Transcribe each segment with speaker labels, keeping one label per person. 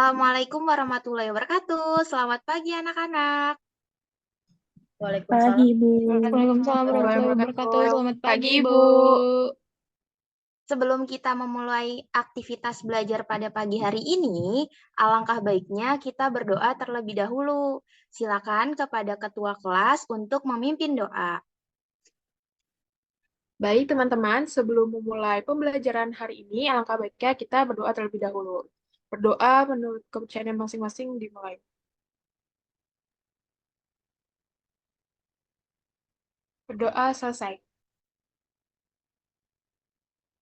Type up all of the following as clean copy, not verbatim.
Speaker 1: Assalamualaikum warahmatullahi wabarakatuh. Selamat pagi anak-anak.
Speaker 2: Pagi,
Speaker 3: Waalaikumsalam.
Speaker 2: Bu.
Speaker 4: Waalaikumsalam warahmatullahi wabarakatuh. Selamat pagi, Ibu.
Speaker 1: Sebelum kita memulai aktivitas belajar pada pagi hari ini, alangkah baiknya kita berdoa terlebih dahulu. Silakan kepada ketua kelas untuk memimpin doa.
Speaker 4: Baik, teman-teman, sebelum memulai pembelajaran hari ini, alangkah baiknya kita berdoa terlebih dahulu. Berdoa menurut kepercayaan masing-masing dimulai. Berdoa selesai.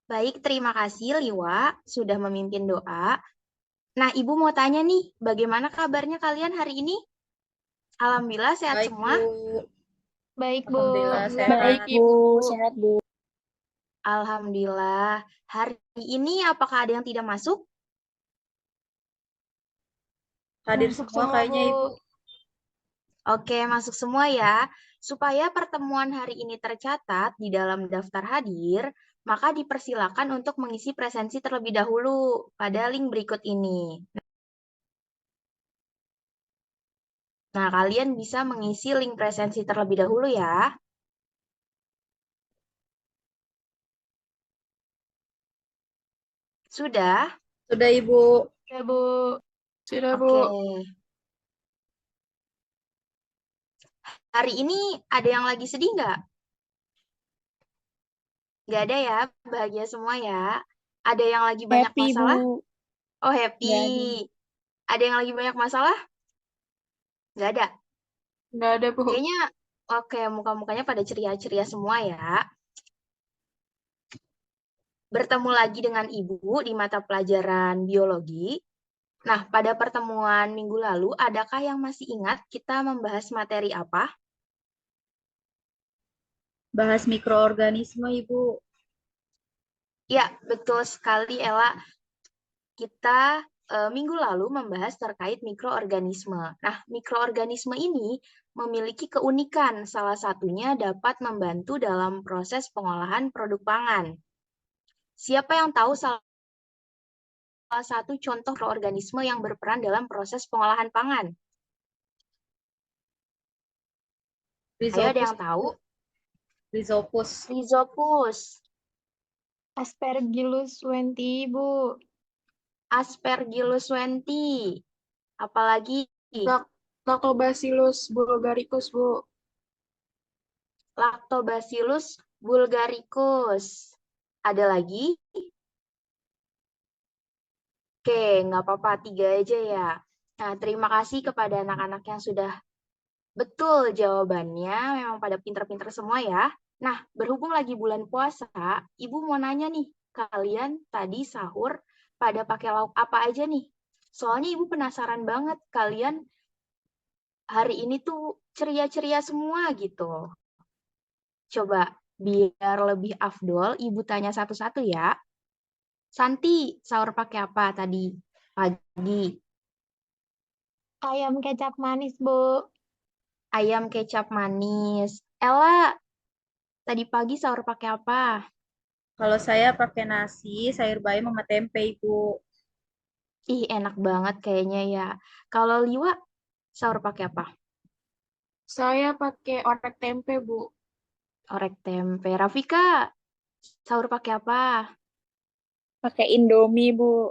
Speaker 1: Baik, terima kasih Liwa sudah memimpin doa. Nah, Ibu mau tanya nih, bagaimana kabarnya kalian hari ini? Alhamdulillah sehat
Speaker 3: Baik,
Speaker 1: semua.
Speaker 3: Bu.
Speaker 4: Baik, Bu.
Speaker 3: Alhamdulillah
Speaker 2: Baik,
Speaker 3: sehat.
Speaker 2: Bu. Sehat, Bu.
Speaker 1: Alhamdulillah. Hari ini apakah ada yang tidak masuk?
Speaker 3: Hadir
Speaker 4: Masuk
Speaker 3: semua kayaknya,
Speaker 4: Bu.
Speaker 3: Ibu.
Speaker 1: Oke, masuk semua ya. Supaya pertemuan hari ini tercatat di dalam daftar hadir, maka dipersilakan untuk mengisi presensi terlebih dahulu pada link berikut ini. Nah, kalian bisa mengisi link presensi terlebih dahulu ya. Sudah?
Speaker 3: Sudah, Ibu.
Speaker 4: Ya, Bu. Sudah, Bu.
Speaker 1: Oke. Hari ini ada yang lagi sedih nggak? Nggak ada ya, bahagia semua ya. Ada yang lagi banyak
Speaker 2: Happy,
Speaker 1: masalah?
Speaker 2: Bu.
Speaker 1: Oh, happy.
Speaker 2: Nggak ada.
Speaker 1: Ada yang lagi banyak masalah? Nggak ada.
Speaker 4: Nggak ada, Bu.
Speaker 1: Kayaknya, oke, muka-mukanya pada ceria-ceria semua ya. Bertemu lagi dengan Ibu di mata pelajaran biologi. Nah, pada pertemuan minggu lalu, adakah yang masih ingat kita membahas materi apa?
Speaker 3: Bahas mikroorganisme, Ibu.
Speaker 1: Ya, betul sekali, Ella. Kita minggu lalu membahas terkait mikroorganisme. Nah, mikroorganisme ini memiliki keunikan, salah satunya dapat membantu dalam proses pengolahan produk pangan. Siapa yang tahu salah satu contoh mikroorganisme yang berperan dalam proses pengolahan pangan? Ayo, ada yang tahu?
Speaker 3: Rhizopus.
Speaker 1: Rhizopus,
Speaker 4: Aspergillus wenti, Bu.
Speaker 1: Aspergillus wenti, apalagi
Speaker 4: Lactobacillus bulgaricus, Bu.
Speaker 1: Lactobacillus bulgaricus. Ada lagi? Oke, nggak apa-apa, 3 aja ya. Nah, terima kasih kepada anak-anak yang sudah betul jawabannya. Memang pada pinter-pinter semua ya. Nah, berhubung lagi bulan puasa, Ibu mau nanya nih, kalian tadi sahur pada pakai lauk apa aja nih? Soalnya Ibu penasaran banget, kalian hari ini tuh ceria-ceria semua gitu. Coba biar lebih afdol, Ibu tanya satu-satu ya. Santi, sahur pakai apa tadi pagi?
Speaker 4: Ayam kecap manis, Bu.
Speaker 1: Ayam kecap manis. Ella, tadi pagi sahur pakai apa?
Speaker 3: Kalau saya pakai nasi, sayur bayam sama tempe, Ibu.
Speaker 1: Ih, enak banget kayaknya ya. Kalau Liwa, sahur pakai apa?
Speaker 4: Saya pakai orek tempe, Bu.
Speaker 1: Orek tempe. Rafika, sahur pakai apa?
Speaker 2: Pakai Indomie, Bu.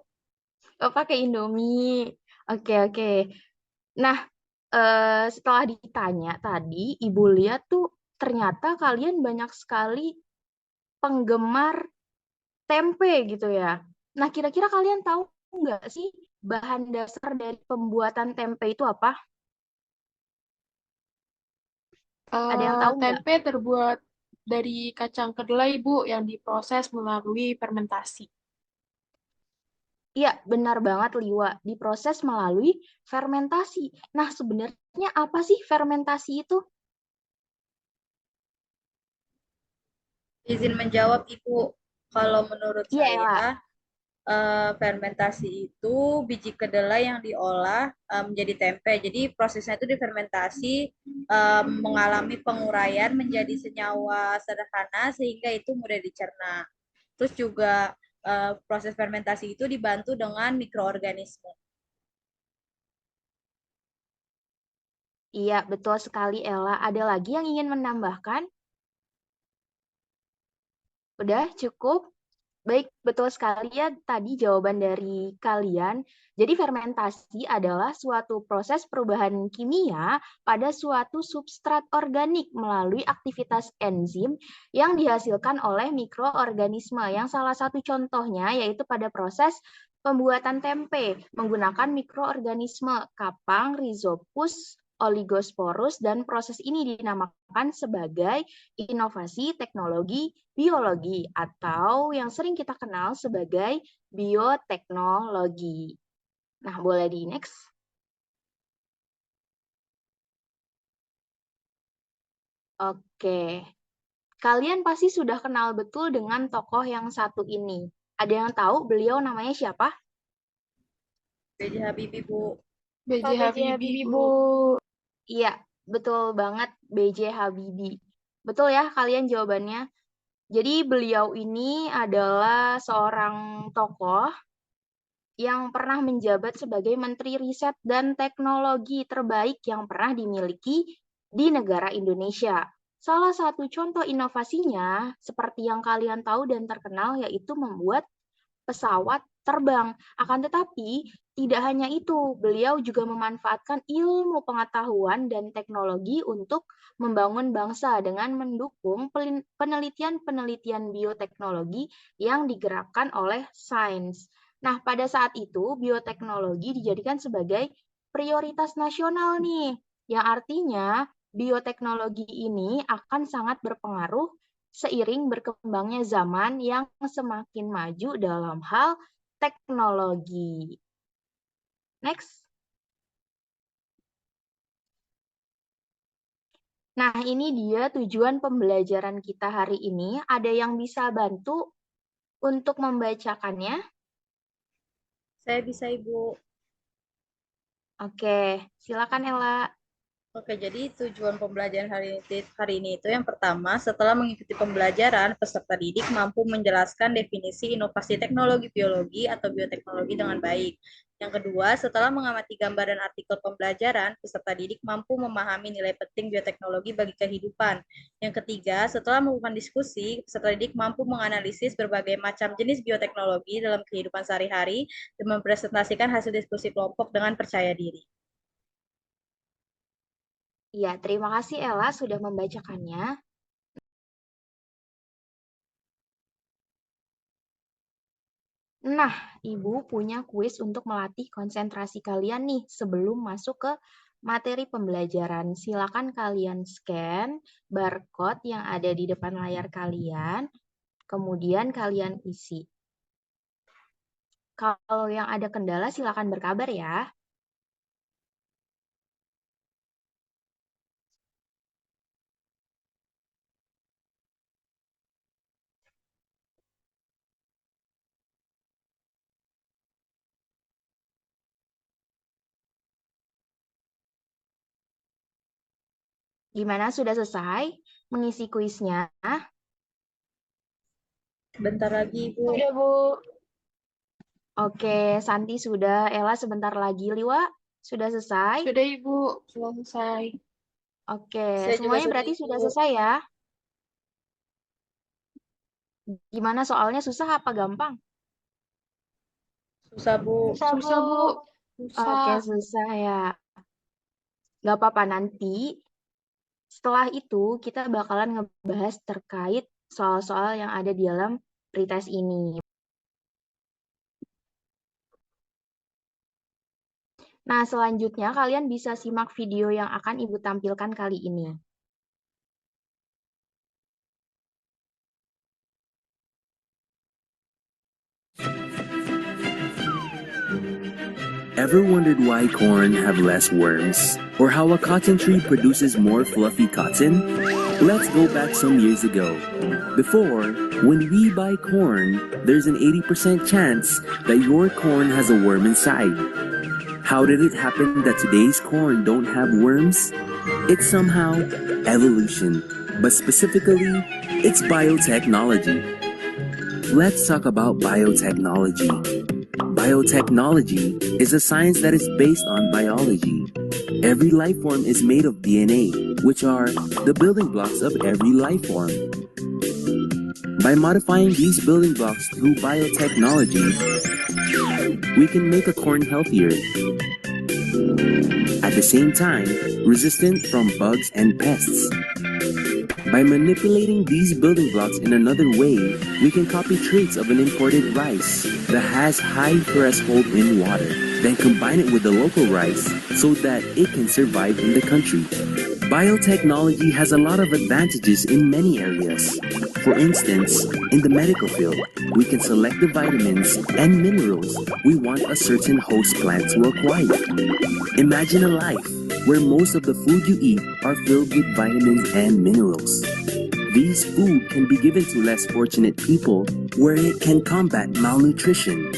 Speaker 1: Oh, pakai Indomie. Oke, oke. Nah, setelah ditanya tadi, Ibu lihat tuh ternyata kalian banyak sekali penggemar tempe gitu ya. Nah, kira-kira kalian tahu nggak sih bahan dasar dari pembuatan tempe itu apa? Ada yang tahu nggak?
Speaker 4: Tempe terbuat dari kacang kedelai, Bu, yang diproses melalui fermentasi.
Speaker 1: Iya, benar banget Liwa. Diproses melalui fermentasi. Nah, sebenarnya apa sih fermentasi itu?
Speaker 3: Izin menjawab, Ibu. Kalau menurut
Speaker 1: Iya,
Speaker 3: saya,
Speaker 1: Ella.
Speaker 3: fermentasi itu biji kedelai yang diolah menjadi tempe. Jadi prosesnya itu difermentasi, mengalami penguraian menjadi senyawa sederhana sehingga itu mudah dicerna. Terus juga proses fermentasi itu dibantu dengan mikroorganisme.
Speaker 1: Iya, betul sekali Ella. Ada lagi yang ingin menambahkan? Udah cukup? Baik, betul sekali ya tadi jawaban dari kalian. Jadi fermentasi adalah suatu proses perubahan kimia pada suatu substrat organik melalui aktivitas enzim yang dihasilkan oleh mikroorganisme. Yang salah satu contohnya yaitu pada proses pembuatan tempe menggunakan mikroorganisme kapang, rhizopus, oligosporus, dan proses ini dinamakan sebagai inovasi teknologi biologi atau yang sering kita kenal sebagai bioteknologi. Nah, boleh di next. Oke. Kalian pasti sudah kenal betul dengan tokoh yang satu ini. Ada yang tahu beliau namanya siapa?
Speaker 3: B.J. Habibie, Bu.
Speaker 4: B.J.
Speaker 2: Pak B.J.
Speaker 4: Habibie,
Speaker 2: Habibie,
Speaker 4: Bu.
Speaker 1: Iya, betul banget B.J. Habibie. Betul ya kalian jawabannya? Jadi beliau ini adalah seorang tokoh yang pernah menjabat sebagai Menteri Riset dan Teknologi terbaik yang pernah dimiliki di negara Indonesia. Salah satu contoh inovasinya, seperti yang kalian tahu dan terkenal, yaitu membuat pesawat terbang. Akan tetapi, tidak hanya itu, beliau juga memanfaatkan ilmu pengetahuan dan teknologi untuk membangun bangsa dengan mendukung penelitian-penelitian bioteknologi yang digerakkan oleh sains. Nah, pada saat itu, bioteknologi dijadikan sebagai prioritas nasional nih, yang artinya bioteknologi ini akan sangat berpengaruh seiring berkembangnya zaman yang semakin maju dalam hal teknologi. Next. Nah, ini dia tujuan pembelajaran kita hari ini. Ada yang bisa bantu untuk membacakannya?
Speaker 3: Saya bisa, Ibu.
Speaker 1: Oke, silakan Ella.
Speaker 3: Oke, jadi tujuan pembelajaran hari ini itu yang pertama, setelah mengikuti pembelajaran, peserta didik mampu menjelaskan definisi inovasi teknologi biologi atau bioteknologi dengan baik. Yang kedua, setelah mengamati gambar dan artikel pembelajaran, peserta didik mampu memahami nilai penting bioteknologi bagi kehidupan. Yang ketiga, setelah melakukan diskusi, peserta didik mampu menganalisis berbagai macam jenis bioteknologi dalam kehidupan sehari-hari dan mempresentasikan hasil diskusi kelompok dengan percaya diri.
Speaker 1: Ya, terima kasih Ella sudah membacakannya. Nah, Ibu punya kuis untuk melatih konsentrasi kalian nih sebelum masuk ke materi pembelajaran. Silakan kalian scan barcode yang ada di depan layar kalian, kemudian kalian isi. Kalau yang ada kendala silakan berkabar ya. Gimana, sudah selesai mengisi kuisnya?
Speaker 3: Bentar lagi, Ibu.
Speaker 2: Udah, Bu.
Speaker 1: Oke, Santi sudah, Ella sebentar lagi. Liwa, sudah selesai?
Speaker 4: Sudah, Ibu. Sudah selesai.
Speaker 1: Oke,
Speaker 3: Saya juga
Speaker 1: semuanya
Speaker 3: sudah,
Speaker 1: berarti
Speaker 3: Ibu.
Speaker 1: sudah selesai ya? Gimana soalnya, susah apa gampang?
Speaker 3: Susah, Bu.
Speaker 4: Susah, Bu. Susah.
Speaker 1: Oke, susah ya. Gak apa-apa, nanti setelah itu kita bakalan ngebahas terkait soal-soal yang ada di dalam pretest ini. Nah, selanjutnya kalian bisa simak video yang akan Ibu tampilkan kali ini.
Speaker 5: Ever wondered why corn have less worms? Or how a cotton tree produces more fluffy cotton? Let's go back some years ago. Before, when we buy corn, there's an 80% chance that your corn has a worm inside. How did it happen that today's corn don't have worms? It's somehow evolution, but specifically, it's biotechnology. Let's talk about biotechnology. Biotechnology is a science that is based on biology. Every life form is made of DNA, which are the building blocks of every life form. By modifying these building blocks through biotechnology, we can make a corn healthier. At the same time, resistant from bugs and pests. By manipulating these building blocks in another way, we can copy traits of an imported rice that has high threshold in water, then combine it with the local rice so that it can survive in the country. Biotechnology has a lot of advantages in many areas. For instance, in the medical field, we can select the vitamins and minerals we want a certain host plant to acquire. Imagine a life where most of the food you eat are filled with vitamins and minerals. These food can be given to less fortunate people where it can combat malnutrition.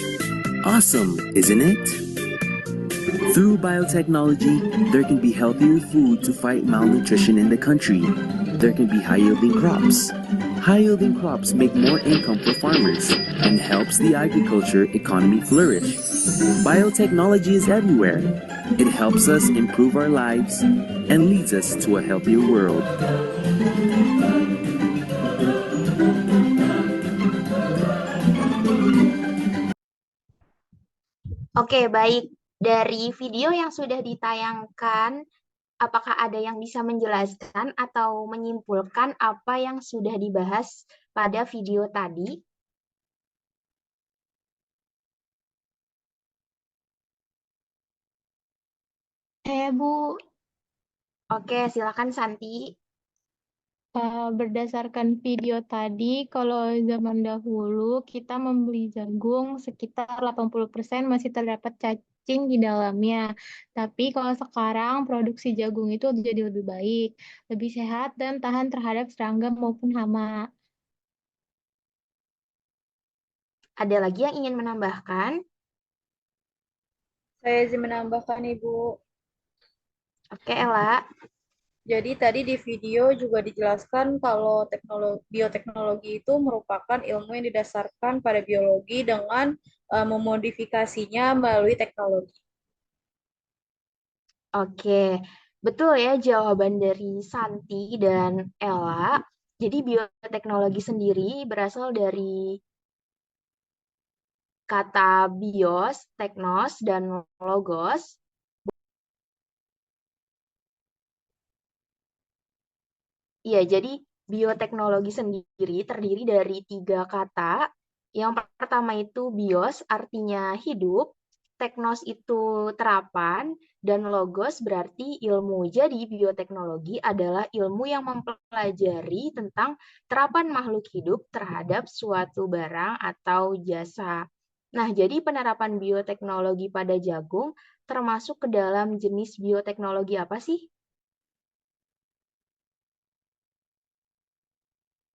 Speaker 5: Awesome, isn't it? Through biotechnology, there can be healthier food to fight malnutrition in the country. There can be high-yielding crops. High-yielding crops make more income for farmers and helps the agriculture economy flourish. Biotechnology is everywhere. It helps us improve our lives and leads us to a healthier world.
Speaker 1: Oke, baik. Dari video yang sudah ditayangkan, apakah ada yang bisa menjelaskan atau menyimpulkan apa yang sudah dibahas pada video tadi? Bu. Oke, silakan Santi.
Speaker 6: Berdasarkan video tadi, kalau zaman dahulu kita membeli jagung sekitar 80% masih terdapat cacing di dalamnya. Tapi kalau sekarang produksi jagung itu jadi lebih baik, lebih sehat dan tahan terhadap serangga maupun hama.
Speaker 1: Ada lagi yang ingin menambahkan?
Speaker 3: Saya izin menambahkan, Ibu.
Speaker 1: Oke, Ella.
Speaker 3: Jadi tadi di video juga dijelaskan kalau bioteknologi itu merupakan ilmu yang didasarkan pada biologi dengan memodifikasinya melalui teknologi.
Speaker 1: Oke, betul ya jawaban dari Santi dan Ella. Jadi bioteknologi sendiri berasal dari kata bios, teknos, dan logos. Iya, jadi bioteknologi sendiri terdiri dari 3 kata. Yang pertama itu bios, artinya hidup. Teknos itu terapan, dan logos berarti ilmu. Jadi bioteknologi adalah ilmu yang mempelajari tentang terapan makhluk hidup terhadap suatu barang atau jasa. Nah, jadi penerapan bioteknologi pada jagung termasuk ke dalam jenis bioteknologi apa sih?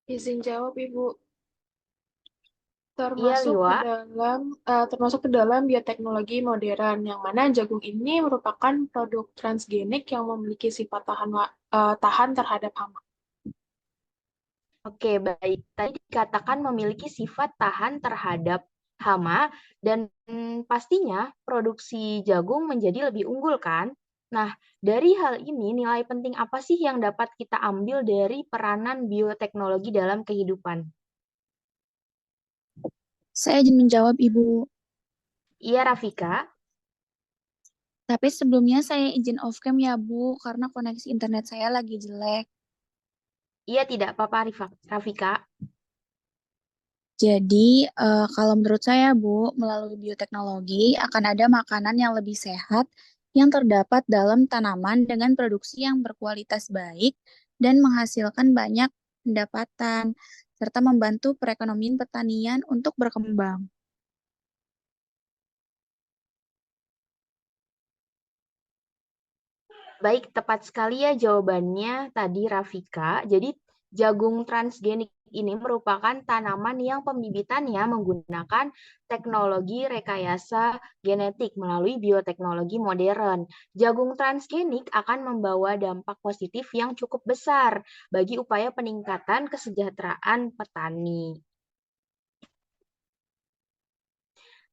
Speaker 4: Izin jawab, Ibu.
Speaker 1: Iya, Liwa.
Speaker 4: Termasuk ke dalam bioteknologi modern, yang mana jagung ini merupakan produk transgenik yang memiliki sifat tahan terhadap hama.
Speaker 1: Oke, baik. Tadi dikatakan memiliki sifat tahan terhadap hama, dan pastinya produksi jagung menjadi lebih unggul, kan? Nah, dari hal ini, nilai penting apa sih yang dapat kita ambil dari peranan bioteknologi dalam kehidupan?
Speaker 2: Saya izin menjawab, Ibu.
Speaker 1: Iya, Rafika.
Speaker 2: Tapi sebelumnya saya izin off cam ya, Bu, karena koneksi internet saya lagi jelek.
Speaker 1: Iya, tidak apa-apa, Rafika.
Speaker 2: Jadi, kalau menurut saya, Bu, melalui bioteknologi akan ada makanan yang lebih sehat yang terdapat dalam tanaman dengan produksi yang berkualitas baik dan menghasilkan banyak pendapatan, serta membantu perekonomian pertanian untuk berkembang.
Speaker 1: Baik, tepat sekali ya jawabannya tadi Rafika. Jadi jagung transgenik ini merupakan tanaman yang pembibitannya menggunakan teknologi rekayasa genetik melalui bioteknologi modern. Jagung transgenik akan membawa dampak positif yang cukup besar bagi upaya peningkatan kesejahteraan petani.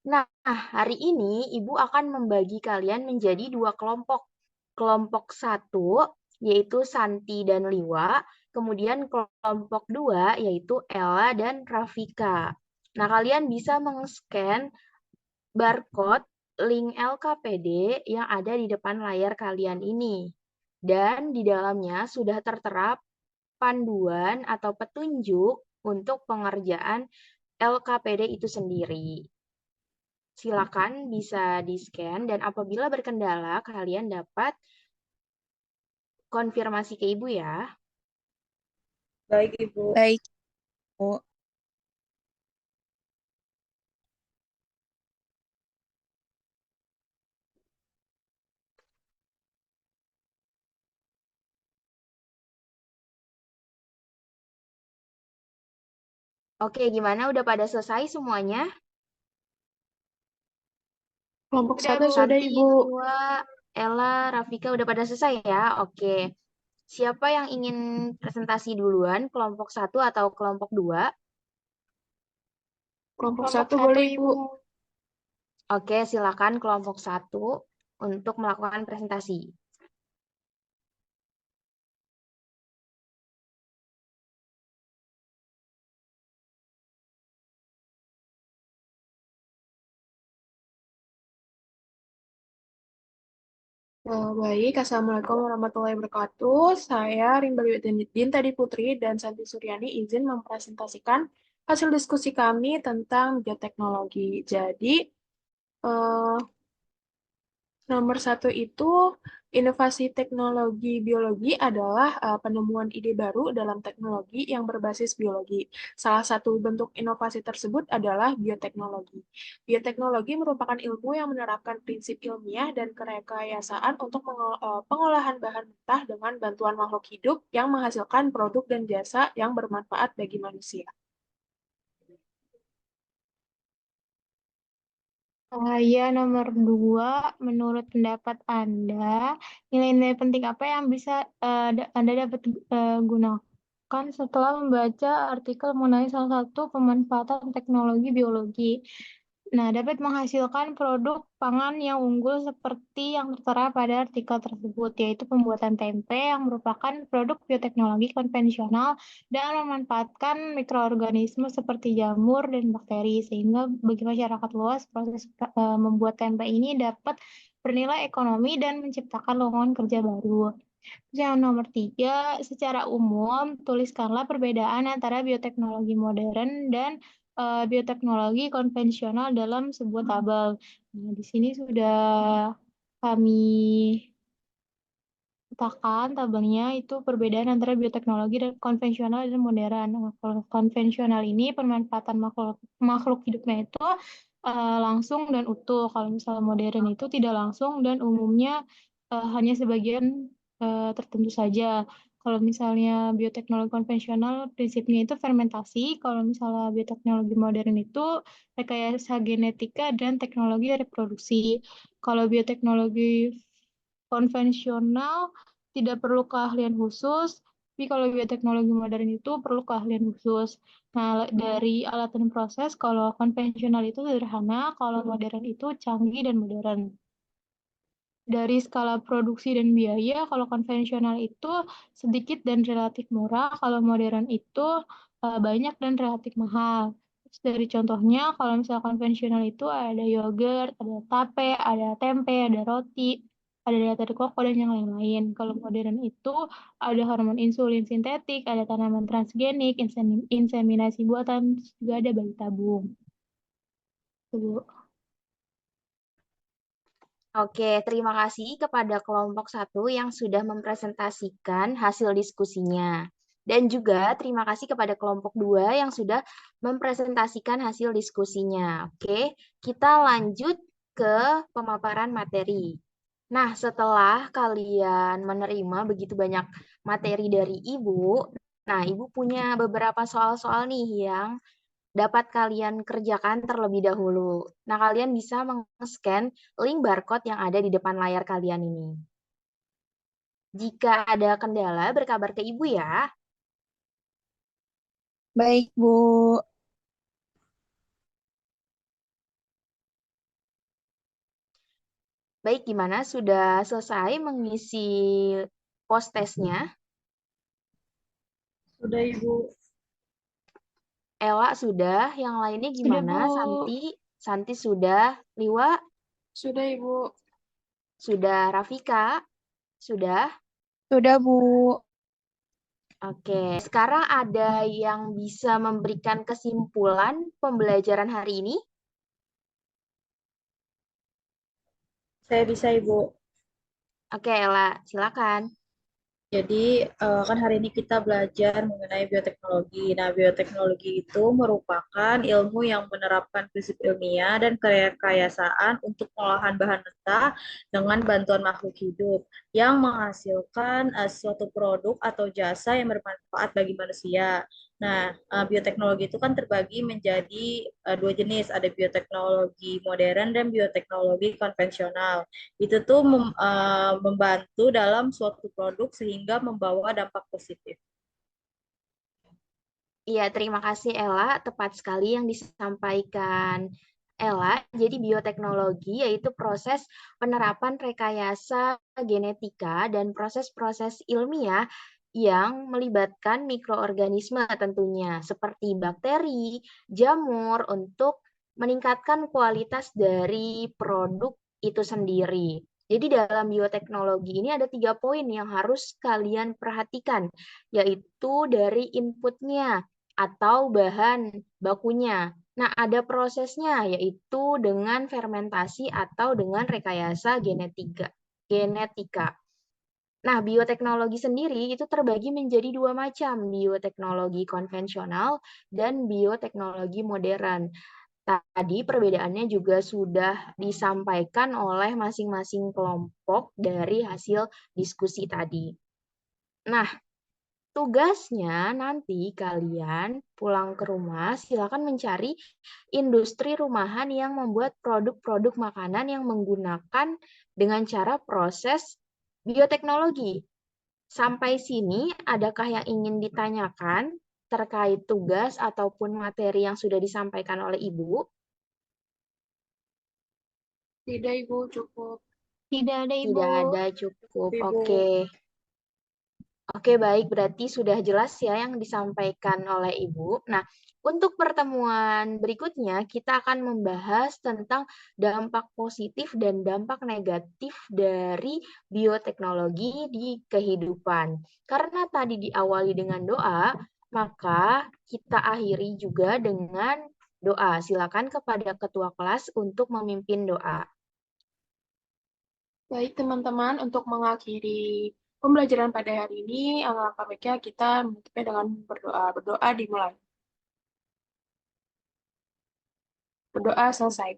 Speaker 1: Nah, hari ini Ibu akan membagi kalian menjadi 2 kelompok. kelompok 1 yaitu Santi dan Liwa, kemudian kelompok 2 yaitu Ella dan Rafika. Nah, kalian bisa meng-scan barcode link LKPD yang ada di depan layar kalian ini. Dan di dalamnya sudah tertera panduan atau petunjuk untuk pengerjaan LKPD itu sendiri. Silakan bisa di-scan dan apabila berkendala kalian dapat konfirmasi ke Ibu ya.
Speaker 3: Baik, Ibu.
Speaker 2: Baik, Bu.
Speaker 1: Oke, gimana? Udah pada selesai semuanya?
Speaker 4: Kelompok
Speaker 6: Udah,
Speaker 4: 1
Speaker 6: Bu.
Speaker 4: sudah,
Speaker 1: Santi,
Speaker 4: Ibu.
Speaker 1: Liwa, Ella, Rafika udah pada selesai ya? Oke. Siapa yang ingin presentasi duluan? Kelompok 1 atau kelompok 2?
Speaker 4: Kelompok
Speaker 6: Kelompok
Speaker 4: 1
Speaker 6: 1,
Speaker 4: boleh, Ibu.
Speaker 6: Ibu.
Speaker 1: Oke, silakan kelompok 1 untuk melakukan presentasi.
Speaker 4: Baik, Assalamualaikum warahmatullahi wabarakatuh. Saya Rimba Tadi Putri dan Santi Suryani izin mempresentasikan hasil diskusi kami tentang bioteknologi. Jadi, eh, nomor 1 itu inovasi teknologi biologi adalah penemuan ide baru dalam teknologi yang berbasis biologi. Salah satu bentuk inovasi tersebut adalah bioteknologi. Bioteknologi merupakan ilmu yang menerapkan prinsip ilmiah dan kerekayasaan untuk pengolahan bahan mentah dengan bantuan makhluk hidup yang menghasilkan produk dan jasa yang bermanfaat bagi manusia.
Speaker 6: Ya, nomor 2, menurut pendapat Anda, nilai-nilai penting apa yang bisa Anda dapat gunakan setelah membaca artikel mengenai salah satu pemanfaatan teknologi biologi? Nah, dapat menghasilkan produk pangan yang unggul seperti yang tertera pada artikel tersebut, yaitu pembuatan tempe yang merupakan produk bioteknologi konvensional dan memanfaatkan mikroorganisme seperti jamur dan bakteri, sehingga bagi masyarakat luas proses membuat tempe ini dapat bernilai ekonomi dan menciptakan lowongan kerja baru. Terus yang nomor 3, secara umum, tuliskanlah perbedaan antara bioteknologi modern dan bioteknologi konvensional dalam sebuah tabel. Nah, di sini sudah kami petakan tabelnya itu perbedaan antara bioteknologi dan konvensional dan modern. Nah, kalau konvensional ini pemanfaatan makhluk hidupnya itu langsung dan utuh. Kalau misalnya modern itu tidak langsung dan umumnya hanya sebagian tertentu saja. Kalau misalnya bioteknologi konvensional prinsipnya itu fermentasi. Kalau misalnya bioteknologi modern itu rekayasa genetika dan teknologi reproduksi. Kalau bioteknologi konvensional tidak perlu keahlian khusus, tapi kalau bioteknologi modern itu perlu keahlian khusus. Nah, dari alat dan proses, kalau konvensional itu sederhana, kalau modern itu canggih dan modern. Dari skala produksi dan biaya, kalau konvensional itu sedikit dan relatif murah, kalau modern itu banyak dan relatif mahal. Terus dari contohnya, kalau misalnya konvensional itu ada yogurt, ada tape, ada tempe, ada roti, ada dari koko, dan yang lain-lain. Kalau modern itu ada hormon insulin sintetik, ada tanaman transgenik, inseminasi buatan, terus juga ada bayi tabung. Tuh, Bu.
Speaker 1: Oke, terima kasih kepada kelompok 1 yang sudah mempresentasikan hasil diskusinya. Dan juga terima kasih kepada kelompok 2 yang sudah mempresentasikan hasil diskusinya. Oke, kita lanjut ke pemaparan materi. Nah, setelah kalian menerima begitu banyak materi dari Ibu, nah Ibu punya beberapa soal-soal nih yang dapat kalian kerjakan terlebih dahulu. Nah, kalian bisa meng-scan link barcode yang ada di depan layar kalian ini. Jika ada kendala, berkabar ke Ibu ya.
Speaker 2: Baik, Bu.
Speaker 1: Baik, gimana? Sudah selesai mengisi post testnya?
Speaker 3: Sudah, Ibu.
Speaker 1: Ella sudah, yang lainnya
Speaker 6: Sudah,
Speaker 1: gimana?
Speaker 6: Bu.
Speaker 1: Santi sudah, Liwa
Speaker 4: Sudah, Ibu.
Speaker 1: sudah, Rafika sudah.
Speaker 2: Sudah, Bu.
Speaker 1: Oke, sekarang ada yang bisa memberikan kesimpulan pembelajaran hari ini?
Speaker 3: Saya bisa, Ibu.
Speaker 1: Oke, Ella, silakan.
Speaker 3: Jadi, kan hari ini kita belajar mengenai bioteknologi. Nah, bioteknologi itu merupakan ilmu yang menerapkan prinsip ilmiah dan kerekayasaan untuk pengolahan bahan mentah dengan bantuan makhluk hidup yang menghasilkan suatu produk atau jasa yang bermanfaat bagi manusia. Nah, bioteknologi itu kan terbagi menjadi dua jenis, ada bioteknologi modern dan bioteknologi konvensional. Itu tuh membantu dalam suatu produk sehingga membawa dampak positif.
Speaker 1: Iya, terima kasih Ella. Tepat sekali yang disampaikan Ella. Jadi bioteknologi yaitu proses penerapan rekayasa genetika dan proses-proses ilmiah yang melibatkan mikroorganisme tentunya, seperti bakteri, jamur, untuk meningkatkan kualitas dari produk itu sendiri. Jadi dalam bioteknologi ini ada 3 poin yang harus kalian perhatikan, yaitu dari inputnya atau bahan bakunya. Nah, ada prosesnya, yaitu dengan fermentasi atau dengan rekayasa genetika. Nah, bioteknologi sendiri itu terbagi menjadi 2 macam, bioteknologi konvensional dan bioteknologi modern. Tadi perbedaannya juga sudah disampaikan oleh masing-masing kelompok dari hasil diskusi tadi. Nah, tugasnya nanti kalian pulang ke rumah, silakan mencari industri rumahan yang membuat produk-produk makanan yang menggunakan dengan cara proses bioteknologi. Sampai sini, adakah yang ingin ditanyakan terkait tugas ataupun materi yang sudah disampaikan oleh Ibu?
Speaker 4: Tidak, Ibu, cukup.
Speaker 6: Tidak ada, Ibu.
Speaker 1: Tidak ada, cukup.
Speaker 3: Ibu.
Speaker 1: Oke. Oke, baik. Berarti sudah jelas ya yang disampaikan oleh Ibu. Nah, untuk pertemuan berikutnya, kita akan membahas tentang dampak positif dan dampak negatif dari bioteknologi di kehidupan. Karena tadi diawali dengan doa, maka kita akhiri juga dengan doa. Silakan kepada ketua kelas untuk memimpin doa.
Speaker 4: Baik, teman-teman, untuk mengakhiri pembelajaran pada hari ini, alangkah baiknya kita menutupnya dengan berdoa. Berdoa dimulai. Berdoa selesai.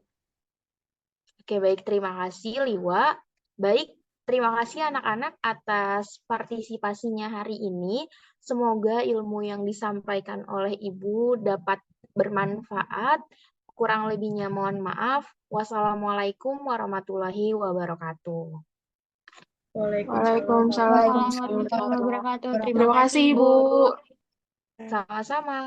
Speaker 1: Oke, baik. Terima kasih, Liwa. Baik, terima kasih anak-anak atas partisipasinya hari ini. Semoga ilmu yang disampaikan oleh Ibu dapat bermanfaat. Kurang lebihnya mohon maaf. Wassalamualaikum warahmatullahi wabarakatuh.
Speaker 4: Waalaikumsalam
Speaker 6: Waalaikumsalam
Speaker 4: warahmatullahi
Speaker 6: warahmatullahi
Speaker 4: wabarakatuh.
Speaker 6: wabarakatuh.
Speaker 4: Terima kasih, Ibu.
Speaker 1: Sama-sama.